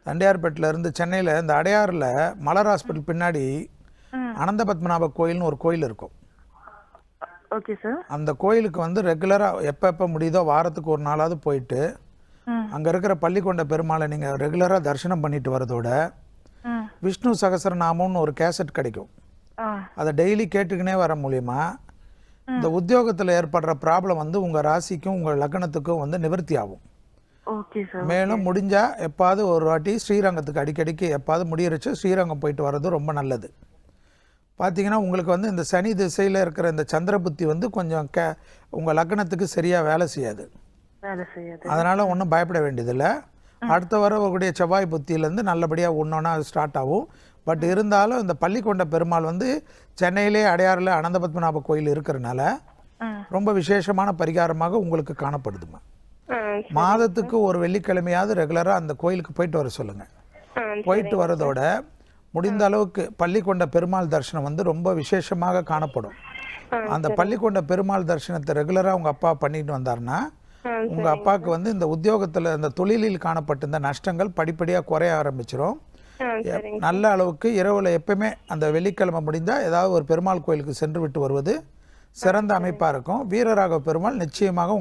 தண்டையார்பேட்டில் இருந்து சென்னையில் இந்த அடையாறில் மலர் ஹாஸ்பிட்டல் பின்னாடி அனந்த பத்மநாப கோயில்னு ஒரு கோயில் இருக்கும். Okay sir. அந்த கோயிலுக்கு வந்து ரெகுலராக எப்போ முடியுதோ வாரத்துக்கு ஒரு நாளாவது போயிட்டு அங்கே இருக்கிற பள்ளிக்கொண்ட பெருமாளை நீங்கள் ரெகுலராக தரிசனம் பண்ணிட்டு வரதோட விஷ்ணு சகசரநாமம்னு ஒரு கேசட் கிடைக்கும். அதை டெய்லி கேட்டுக்கினே வர மூலியமா இந்த உத்தியோகத்தில் ஏற்படுற ப்ராப்ளம் வந்து உங்கள் ராசிக்கும் உங்கள் லக்னத்துக்கும் வந்து நிவர்த்தி ஆகும். மேலும் முடிஞ்சா எப்பாவது ஒரு வாட்டி ஸ்ரீரங்கத்துக்கு அடிக்கடிக்கு எப்பாவது முடியறச்சு ஸ்ரீரங்கம் போயிட்டு வர்றது ரொம்ப நல்லது. பார்த்தீங்கன்னா உங்களுக்கு வந்து இந்த சனி திசையில் இருக்கிற இந்த சந்திர புத்தி வந்து கொஞ்சம் உங்கள் லக்னத்துக்கு சரியாக வேலை செய்யாது. அதனால் ஒன்றும் பயப்பட வேண்டியதில்லை. அடுத்த வரக்கூடிய செவ்வாய் புத்தியிலேருந்து நல்லபடியாக ஒன்றொன்னா ஸ்டார்ட் ஆகும். பட் இருந்தாலும் இந்த பள்ளிக்கொண்ட பெருமாள் வந்து சென்னையிலே அடையாறில் அனந்த பத்மநாப கோயில் இருக்கிறனால ரொம்ப விசேஷமான பரிகாரமாக உங்களுக்கு காணப்படுதுமா. மாதத்துக்கு ஒரு வெள்ளிக்கிழமையாவது ரெகுலராக அந்த கோயிலுக்கு போயிட்டு வர சொல்லுங்கள். போயிட்டு வரதோட முடிந்த அளவுக்கு பள்ளிக்கொண்ட பெருமாள் தரிசனம் வந்து ரொம்ப விசேஷமாக காணப்படும். அந்த பள்ளிக்கொண்ட பெருமாள் தரிசனத்தை ரெகுலராக உங்கள் அப்பா பண்ணிட்டு வந்தாருன்னா உங்கள் அப்பாவுக்கு வந்து இந்த உத்தியோகத்தில் இந்த தொழிலில் காணப்பட்ட இந்த நஷ்டங்கள் படிப்படியாக குறைய ஆரம்பிச்சிடும். நல்ல அளவுக்கு இரவில் எப்பவுமே அந்த வெள்ளிக்கிழமை முடிந்தால் ஏதாவது ஒரு பெருமாள் கோயிலுக்கு சென்று விட்டு வருவது சிறந்த அமைப்பாக இருக்கும். வீரராக பெருமாள் நிச்சயமாக